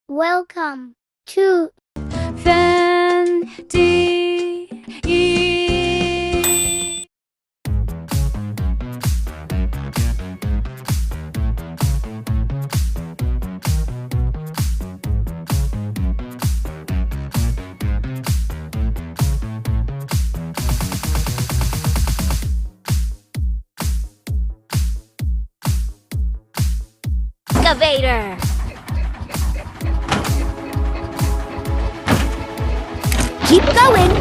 Welcome to Fantasy. Excavator. Keep going.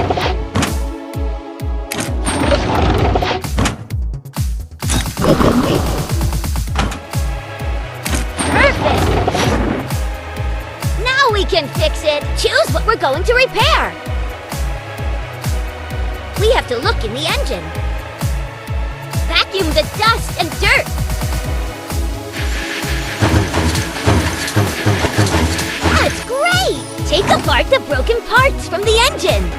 Perfect. Now we can fix it. Choose what we're going to repair. We have to look in the engine. Vacuum the dust and dirt. That's great! Take apart the broken parts from the engine.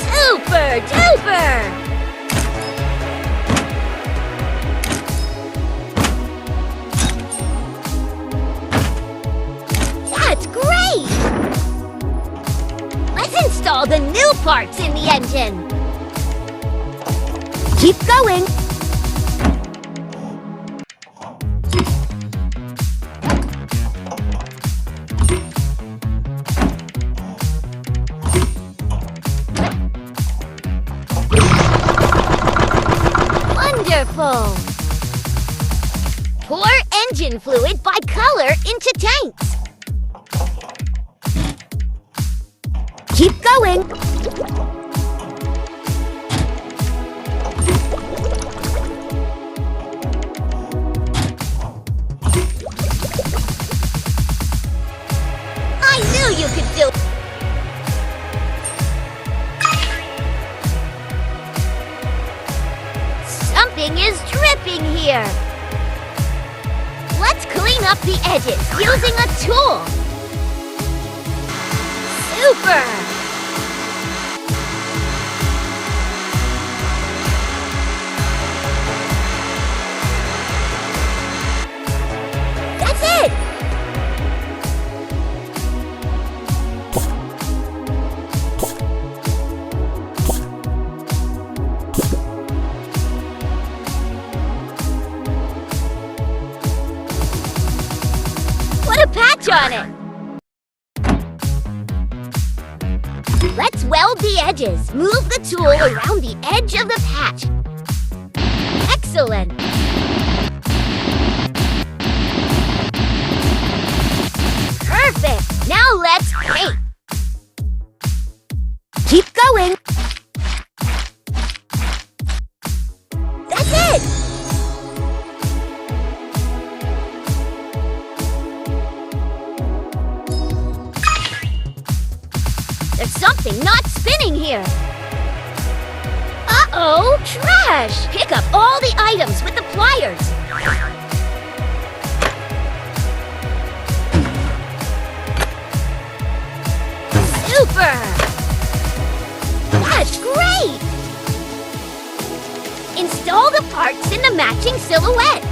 Super duper! That's great! Let's install the new parts in the engine. Keep going. Wonderful! Pour engine fluid by color into tanks. Keep going. I knew you could do it. Something is dripping here. Let's clean up the edges using a tool. Super! That's it! Put a patch on it! Let's weld the edges. Move the tool around the edge of the patch. Excellent! Perfect! Now let's paint! Keep going! That's it! There's something not spinning here. Uh-oh, trash! Pick up all the items with the pliers. Super! That's great! Install the parts in the matching silhouette.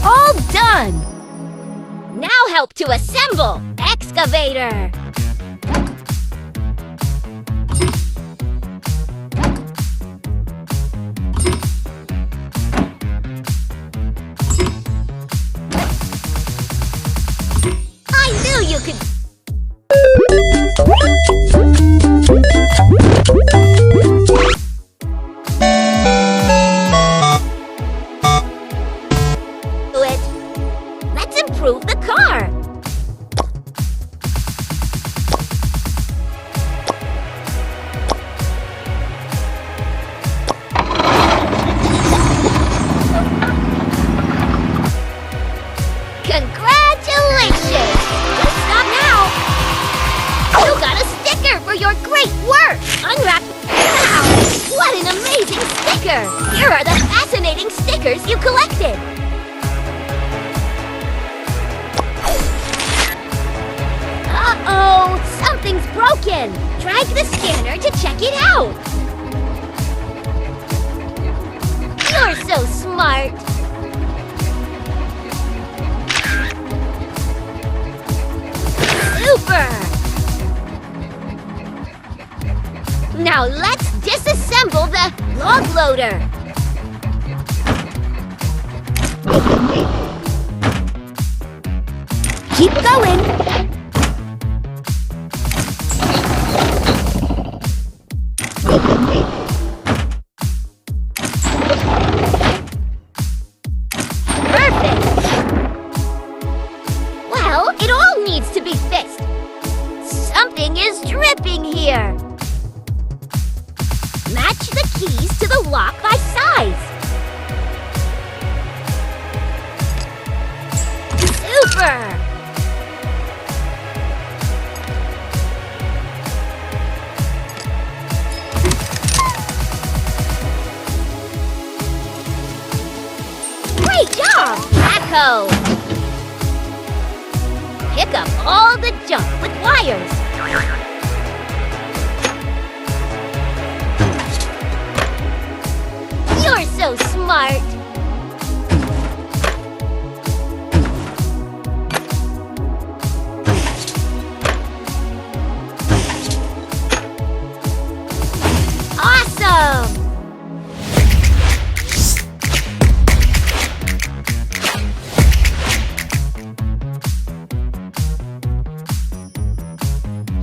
All done! Now help to assemble! Excavator! I knew you could... Let's improve the car. Here are the fascinating stickers you collected. Uh-oh! Something's broken! Drag the scanner to check it out! You're so smart! Super! Now let's disassemble the log loader! Keep going! It all needs to be fixed. Something is dripping here. Match the keys to the lock by size. Super! Great job, Backhoe! Pick up all the junk with wires. You're so smart. Awesome!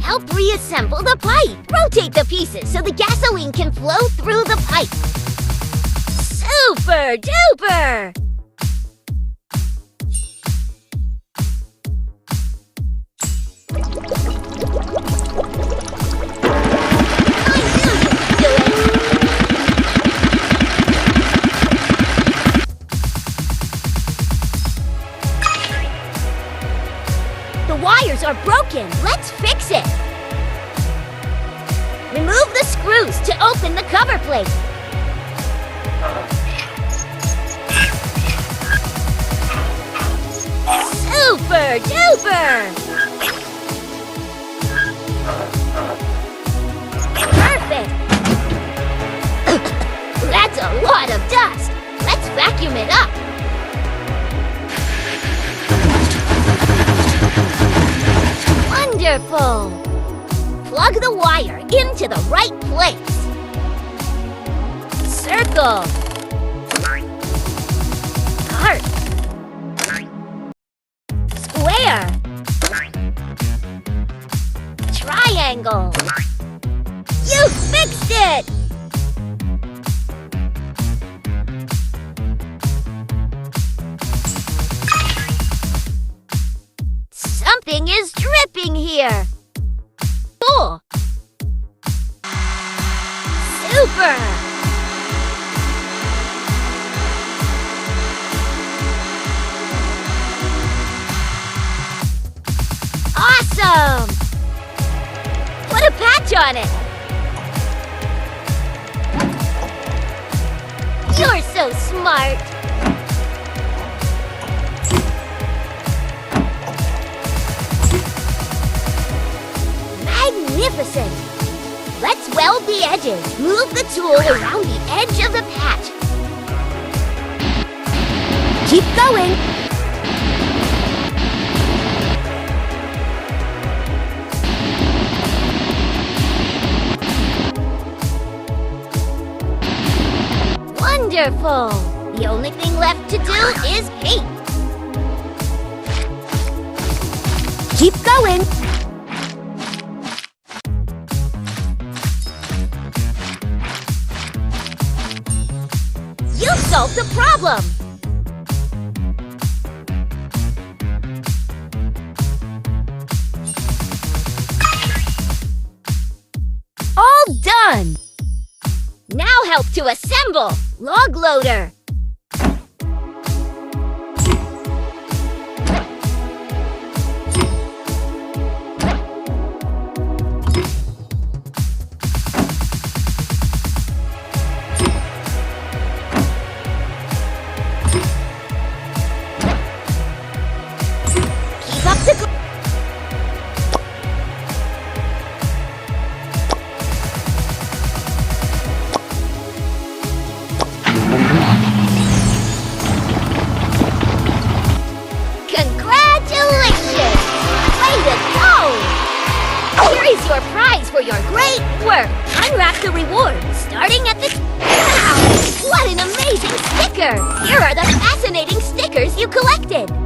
Help reassemble the pipe. Rotate the pieces so the gasoline can flow through the pipe. Super duper! I knew you could do it! The wires are broken. Let's fix it. Remove the screws to open the cover plate. Super duper! Perfect! That's a lot of dust. Let's vacuum it up. Wonderful! Plug the wire into the right place. Circle. Heart. Square. Triangle. You fixed it! Something is dripping here. Cool. Super! Awesome! Put a patch on it. You're so smart. Magnificent! Let's weld the edges. Move the tool around the edge of the patch. Keep going. Wonderful! The only thing left to do is paint. Keep going. You solved the problem! All done! Now help to assemble! Log loader! is your prize for your great work. Unwrap the reward, starting at the... Wow! What an amazing sticker! Here are the fascinating stickers you collected.